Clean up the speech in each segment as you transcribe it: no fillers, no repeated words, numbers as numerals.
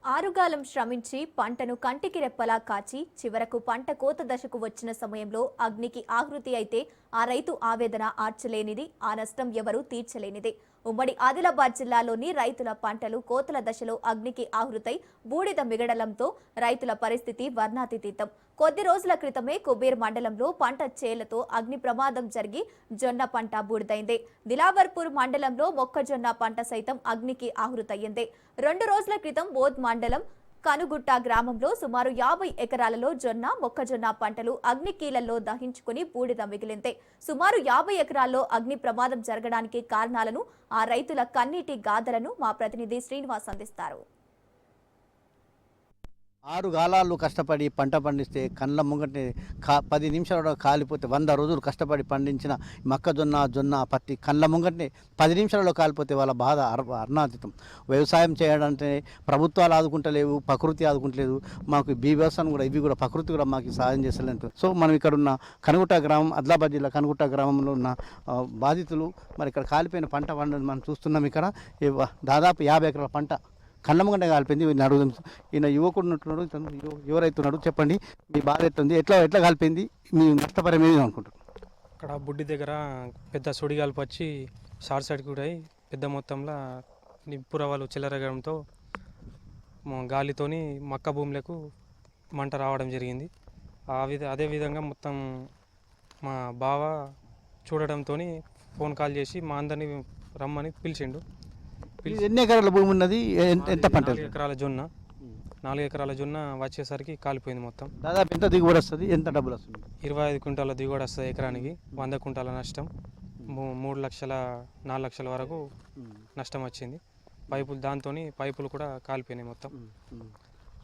ఆరుగాలం శ్రమించి పంటను కంటికి రెప్పలా కాచి చివరకు పంట కోత దశకు వచ్చిన సమయంలో అగ్నికి ఆహృతి అయితే ఆ రైతు ఆవేదన ఆర్చలేనిది, ఆ నష్టం ఎవరూ తీర్చలేనిది. ఉమ్మడి ఆదిలాబాద్ జిల్లాలోని రైతుల పంటలు కోతల దశలో అగ్నికి ఆహృతై బూడిద మిగడలంతో రైతుల పరిస్థితి వర్ణాతీతం. కొద్ది రోజుల క్రితమే కుబేర్ మండలంలో పంట చేలతో అగ్ని ప్రమాదం జరిగి జొన్న పంట బూడిదైంది. దిలావర్పూర్ మండలంలో మొక్కజొన్న పంట సైతం అగ్నికి ఆహృతయ్యింది. 2 రోజుల క్రితం బోధ్ మండలం కనుగుట్ట గ్రామంలో సుమారు 50 ఎకరాలలో జొన్న, మొక్కజొన్న పంటలు అగ్నికీలల్లో దహించుకుని బూడిద మిగిలింది. సుమారు 50 ఎకరాల్లో అగ్ని ప్రమాదం జరగడానికి కారణాలను, ఆ రైతుల కన్నీటి గాథలను మా ప్రతినిధి శ్రీనివాస్ అందిస్తారు. 6 గాలాలు కష్టపడి పంట పండిస్తే కళ్ళ ముంగటే 10 నిమిషాలు కాలిపోతే 100 రోజులు కష్టపడి పండించిన జొన్న పత్తి కళ్ళ ముంగటే 10 నిమిషాలలో కాలిపోతే వాళ్ళ బాధ అర్ణాతీతం. వ్యవసాయం చేయడంటే ప్రభుత్వాలు ఆదుకుంటలేవు, ప్రకృతి ఆదుకుంటలేదు. మాకు వ్యవసాయం కూడా ఇవి కూడా ప్రకృతి కూడా మాకు సహాయం చేస్తలేదు. సో మనం ఇక్కడ ఉన్న కనుగుట్ట గ్రామం, ఆదిలాబాద్ జిల్లా కనుగుట్ట గ్రామంలో ఉన్న బాధితులు మరి ఇక్కడ కాలిపోయిన పంట పండుగ మనం చూస్తున్నాం. ఇక్కడ దాదాపు 50 ఎకరాల పంట కళ్ళమ్మగంట కాలిపోయింది. వీళ్ళని అడుగుదాం. ఈయన యువకుడు ఉంటున్నాడు, ఎవరైతున్నాడు, చెప్పండి మీ బాధ ఎట్లుంది, ఎట్లా కాలిపోయింది, మీ నష్టపరం ఏమి అనుకుంటారు? అక్కడ బుడ్డి దగ్గర పెద్ద సుడి కాల్పు వచ్చి షార్ట్ సర్క్యూట్ అయి పెద్ద మొత్తంలో నిప్పురవాలు చెలరగడంతో గాలితోని మక్క భూములకు మంట రావడం జరిగింది. అదేవిధంగా మొత్తం మా బావ చూడడంతో ఫోన్ కాల్ చేసి మా అందరినీ రమ్మని పిలిచిండు. ఎన్ని ఎకరాల భూమి ఉన్నది, ఎంత పంట? 4 ఎకరాల జొన్న. 4 ఎకరాల జొన్న వచ్చేసరికి కాలిపోయింది మొత్తం. దాదాపు ఎంత దిగుబడి వస్తుంది, ఎంత డబ్బులు వస్తుంది? 25 క్వింటాల దిగుబడి వస్తుంది ఎకరానికి. 100 క్వింటాల నష్టం. 3 లక్షల 4 లక్షల వరకు నష్టం వచ్చింది. దాంతో పైపులు కూడా కాలిపోయినాయి మొత్తం.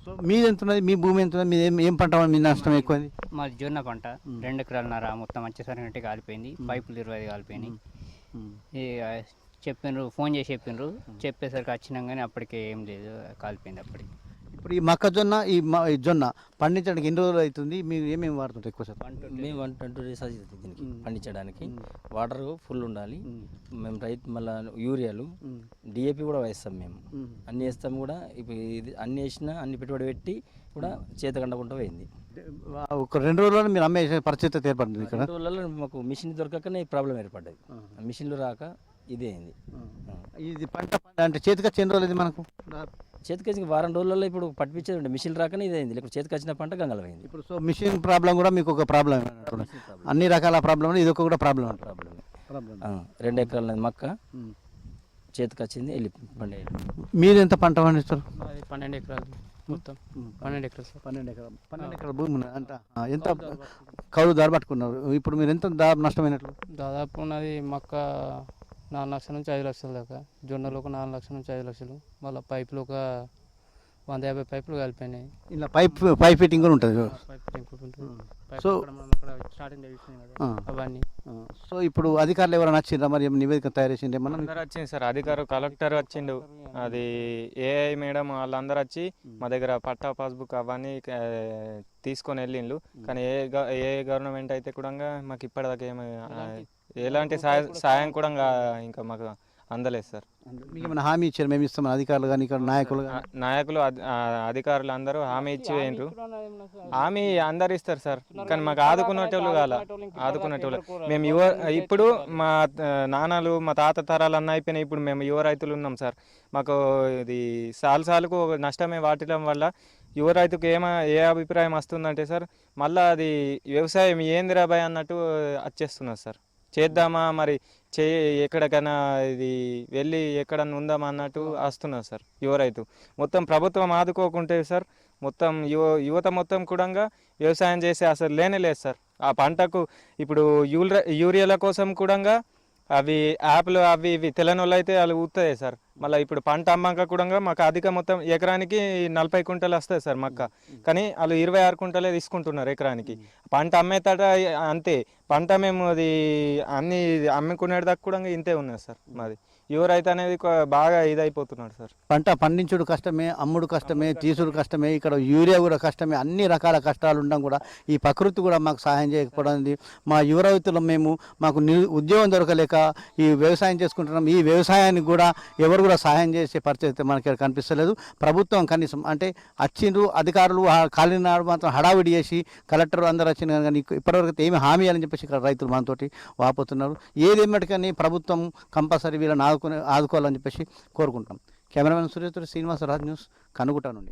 సో మీది ఎంత ఉన్నది, మీ భూమి ఎంత ఉన్నది, మీది ఏం పంట, మీ నష్టం ఎక్కువది? మాది జొన్న పంట 2 ఎకరాలన్నర మొత్తం వచ్చేసరికి కాలిపోయింది. పైపులు 25 కాలిపోయినాయి. చెప్పిండ్రు, ఫోన్ చేసి చెప్పేసరికి వచ్చినాం కానీ అప్పటికే ఏం లేదు, కాలిపోయింది అప్పటికి. ఇప్పుడు ఈ ఈ జొన్న పండించడానికి ఎన్ని రోజులు అవుతుంది? మీరు ఏమేమి వాడుతుంటారు ఎక్కువ సార్? మేము 120 డేస్ అవుతుంది దీనికి పండించడానికి. వాటర్ ఫుల్ ఉండాలి. మేము మళ్ళీ యూరియాలు, డిఏపి కూడా వేస్తాం. మేము అన్ని వేస్తాం కూడా. ఇప్పుడు ఇది అన్ని వేసినా, అన్ని పెట్టుబడి పెట్టి కూడా చేత కండకుండా పోయింది. ఒక 2 రోజుల్లో మీరు అమ్మే పరిస్థితి ఏర్పడింది. ఇక్కడ 2 రోజులలో మాకు మిషన్ దొరకకనే ప్రాబ్లం ఏర్పడ్డది. మిషన్లు రాక ఇదే అయింది. ఇది పంట అంటే చేతికి ఎన్ని రోజులు? మనకు చేతికి వారం రోజులలో ఇప్పుడు పట్టించేది ఉండే మిషన్ రాకనే ఇది అయింది. లేకపోతే చేతికి వచ్చిన పంట గంగలమైంది. ఇప్పుడు సో మిషన్ ప్రాబ్లం కూడా మీకు ఒక ప్రాబ్లం, అన్ని రకాల ప్రాబ్లం, ఇది ఒక కూడా ప్రాబ్లం. 2 ఎకరాల మక్క చేతికి వచ్చింది, వెళ్ళి పండి. మీరు ఎంత పంట పండిస్తారు? 12 ఎకరాలు మొత్తం. 12 ఎకరాల భూమి అంట. ఎంత కౌలు ధర పట్టుకున్నారు? ఇప్పుడు మీరు ఎంత నష్టమైనట్లు? దాదాపు ఉన్నది మక్క 4 లక్షల నుంచి 5 లక్షల దాకా, జొన్నలు ఒక 4 లక్షల నుంచి 5 లక్షలు, మళ్ళీ పైపులు ఒక 150 పైపులు కలిపినాయి. ఇలా పైప్ ఫిట్టింగ్ కూడా ఉంటుంది. సో అవన్నీ. సో ఇప్పుడు అధికారులు ఎవరైనా వచ్చిండ్రా, మరి నివేదిక తయారు చేసిండే? మనం అందరూ వచ్చింది సార్. కలెక్టర్ వచ్చిండు, అది ఏఐ మేడం వాళ్ళందరూ వచ్చి మా దగ్గర పట్టా పాస్బుక్ అవన్నీ తీసుకొని వెళ్ళిండ్రు. కానీ ఏ గవర్నమెంట్ అయితే కూడా మాకు ఇప్పటిదాకా ఎలాంటి సాయం కూడా ఇంకా మాకు అందలేదు సార్. మీకు ఏమైనా హామీ ఇచ్చారు? మేము ఇస్తాం అధికారులు కానీ ఇక్కడ నాయకులు అధికారులు అందరూ హామీ ఇచ్చి వేయండ్రు. హామీ అందరు ఇస్తారు సార్, కానీ మాకు ఆదుకునేటోళ్ళు ఆదుకునేటోళ్ళు మేము ఇప్పుడు మా నాన్నలు మా తాత తరాలు అన్న అయిపోయినాయి. ఇప్పుడు మేము యువ రైతులు ఉన్నాం సార్. మాకు ఇది సాలుకు నష్టమే వాటిడం వల్ల యువ రైతుకు ఏ అభిప్రాయం వస్తుందంటే సార్, మళ్ళీ అది వ్యవసాయం ఏందిరా భయ్ అన్నట్టు వచ్చేస్తున్నారు సార్. చేద్దామా మరి ఎక్కడికైనా ఇది వెళ్ళి ఎక్కడన్నా ఉందామా అన్నట్టు వస్తున్నారు సార్ యువ రైతు. మొత్తం ప్రభుత్వం ఆదుకోకుంటే సార్ మొత్తం యువత మొత్తం కూడా వ్యవసాయం చేసే అసలు లేదు సార్. ఆ పంటకు ఇప్పుడు యూరియాల కోసం కూడా అవి యాప్లు అవి ఇవి తెలని వాళ్ళు అయితే వాళ్ళు ఊతాయి సార్. మళ్ళీ ఇప్పుడు పంట అమ్మాక కూడా మాకు అధిక మొత్తం ఎకరానికి 40 క్వింటాలు వస్తాయి సార్ మక్క, కానీ వాళ్ళు 26 క్వింటాలే తీసుకుంటున్నారు ఎకరానికి. పంట అమ్మేతట అంతే, పంట మేము అది అన్ని అమ్ముకునేదాకా కూడా ఇంతే ఉన్నది సార్ మాది. యువ రైతు అనేది బాగా ఇదైపోతున్నాడు సార్. పంట పండించుడు కష్టమే, అమ్ముడు కష్టమే, తీసుడు కష్టమే, ఇక్కడ యూరియా కూడా కష్టమే, అన్ని రకాల కష్టాలు ఉండడం కూడా ఈ ప్రకృతి కూడా మాకు సహాయం చేయకపోవడం. మా యువ రైతులు మేము మాకు ఉద్యోగం దొరకలేక ఈ వ్యవసాయం చేసుకుంటున్నాం. ఈ వ్యవసాయానికి కూడా ఎవరు కూడా సహాయం చేసే పరిస్థితి మనకి ఇక్కడ కనిపిస్తలేదు. ప్రభుత్వం కనీసం అంటే వచ్చిండ్రు అధికారులు ఖాళీ నాడు మాత్రం హడావిడి చేసి కలెక్టర్ అందరూ వచ్చిన కానీ ఇప్పటివరకు ఏమి హామీ అని చెప్పేసి ఇక్కడ రైతులు మనతోటి వాపోతున్నారు. ఏదేమటికని ప్రభుత్వం కంపల్సరీ వీళ్ళని ఆదుకోవాలని చెప్పేసి కోరుకుంటాం. కెమెరామెన్ సురేష్ శ్రీనివాస రాజ్ న్యూస్ కనుగుట నుండి.